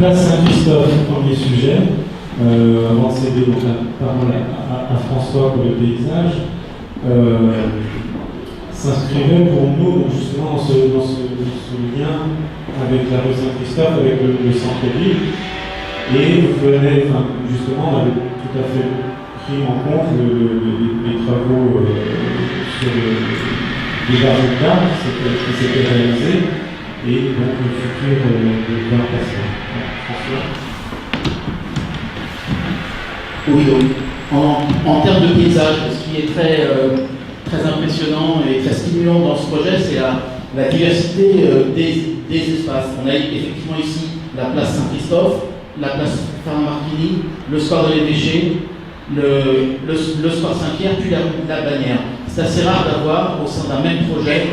Place Saint-Christophe, premier sujet. Avant de céder donc la parole à François pour le paysage, s'inscrivait pour nous donc justement dans ce lien avec la rue Saint-Christophe, avec le centre-ville. Et vous venez, justement, on avait tout à fait pris en compte les travaux sur les jardins d'arbres qui s'étaient réalisés et donc le futur de l'emplacement. François. Oui, donc, en termes de paysage, ce qui est très impressionnant et très stimulant dans ce projet, c'est la diversité des espaces. On a effectivement ici la place Saint-Christophe, la place Fernand-Marquini, le square de l'Évêché, le square Saint-Pierre, puis la Bannière. C'est assez rare d'avoir au sein d'un même projet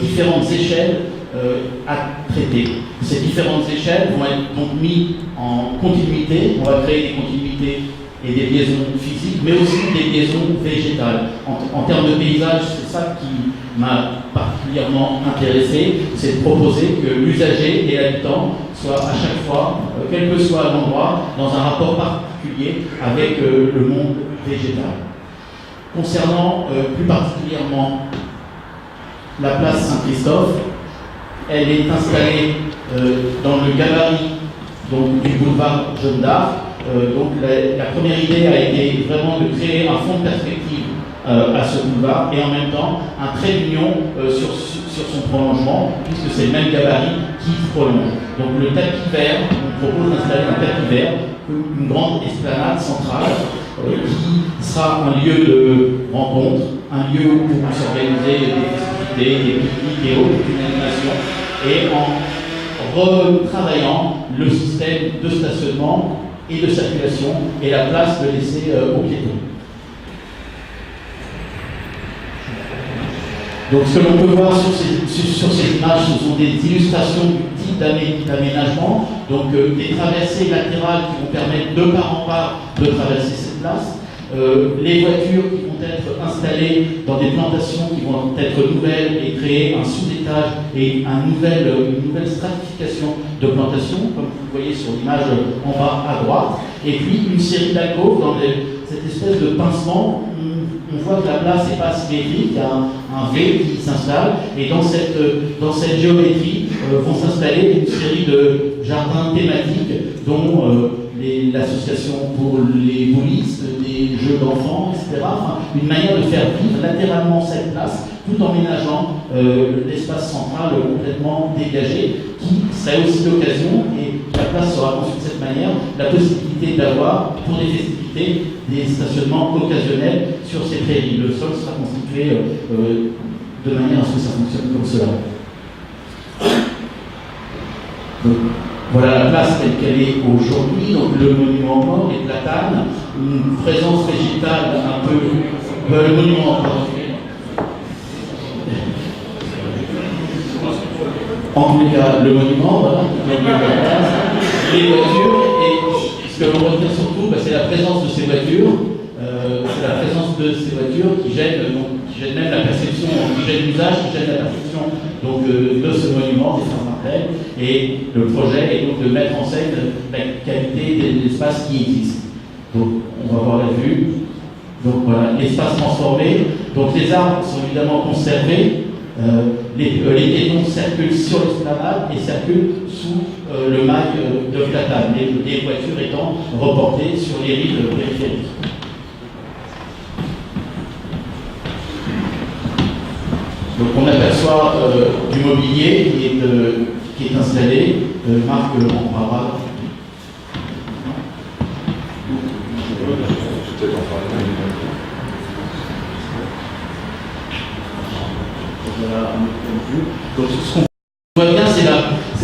différentes échelles à traiter. Ces différentes échelles vont être donc mises en continuité. On va créer des continuités et des liaisons physiques, mais aussi des liaisons végétales. En termes de paysage, c'est ça qui m'a particulièrement intéressé, c'est de proposer que l'usager et l'habitant soient à chaque fois, quel que soit l'endroit, dans un rapport particulier avec le monde végétal. Concernant plus particulièrement la place Saint-Christophe, elle est installée dans le gabarit donc, du boulevard Jeanne d'Arc. Donc la première idée a été vraiment de créer un fond de perspective à ce boulevard et en même temps un trait d'union sur son prolongement, puisque c'est le même gabarit qui prolonge. Donc le tapis vert, on propose d'installer un tapis vert, une grande esplanade centrale qui sera un lieu de rencontre, un lieu où pourront s'organiser des festivités, des pique-niques et autres, une animation, et en retravaillant le système de stationnement et de circulation et la place de laisser aux piétons. Donc ce que l'on peut voir sur ces images, ce sont des illustrations du type d'aménagement, donc des traversées latérales qui vont permettre de part en part de traverser cette place, les voitures qui vont être installées dans des plantations qui vont être nouvelles et créer un sous-étage et une nouvelle stratification de plantations, comme vous le voyez sur l'image en bas à droite, et puis une série d'alcôves dans cette espèce de pincement. On voit que la place n'est pas symétrique, il y a un V qui s'installe, et dans cette géométrie vont s'installer une série de jardins thématiques, dont l'association pour les boulistes, des jeux d'enfants, etc. Enfin, une manière de faire vivre latéralement cette place, tout en ménageant l'espace central complètement dégagé, qui serait aussi l'occasion, et la place sera conçue de cette manière, la possibilité d'avoir, pour des festivités, des stationnements occasionnels sur ces prairies. Le sol sera constitué de manière à ce que ça fonctionne comme cela. Donc, voilà la place telle qu'elle est aujourd'hui, donc le monument mort, les platanes, une présence végétale un peu... le monument mort. En tous les cas, le monument, voilà, les voitures, et ce que l'on retient surtout, c'est la présence de ces voitures, qui gêne même la perception, qui gêne l'usage, qui gêne la perception donc, de ce monument, des Frères Martel, et le projet est donc de mettre en scène la qualité de l'espace qui existe. Donc, on va voir la vue. Donc voilà, l'espace transformé. Donc les arbres sont évidemment conservés. Les piétons circulent sur l'esplanade et circulent sous le mail de platane, les voitures étant reportées sur les rives périphériques. Donc on aperçoit du mobilier qui est installé, Marc en parlera. Voilà un autre point de vue. Donc ce qu'on voit bien,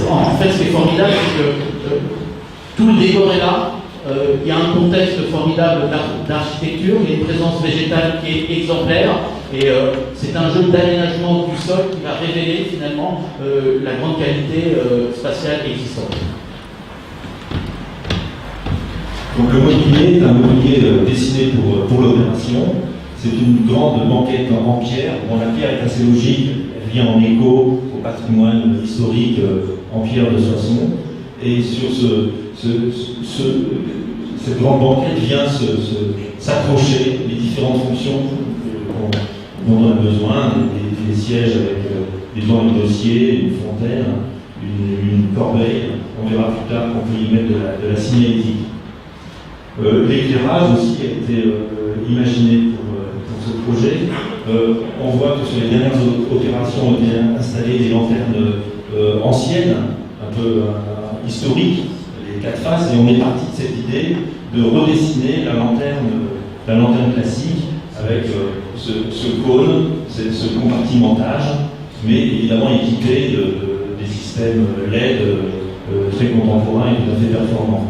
en fait ce qui est formidable, c'est que tout le décor est là. Il y a un contexte formidable d'architecture, il y a une présence végétale qui est exemplaire, et c'est un jeu d'aménagement du sol qui va révéler finalement la grande qualité spatiale existante. Donc le mobilier est un mobilier dessiné pour l'opération. C'est une grande banquette en pierre, dont la pierre est assez logique, elle vient en écho au patrimoine historique en pierre de Soissons. Et sur cette grande banquette vient s'accrocher les différentes fonctions dont on a besoin, des sièges avec des bancs de dossier, une fontaine, une corbeille. On verra plus tard qu'on peut y mettre de la signalétique. L'éclairage aussi a été imaginé pour ce projet. On voit que sur les dernières opérations ont été installées des lanternes anciennes, un peu historiques, les 4 faces, et on est parti de cette idée de redessiner la lanterne classique avec ce cône, ce compartimentage, mais évidemment équipé des systèmes LED très contemporains et tout à fait performants.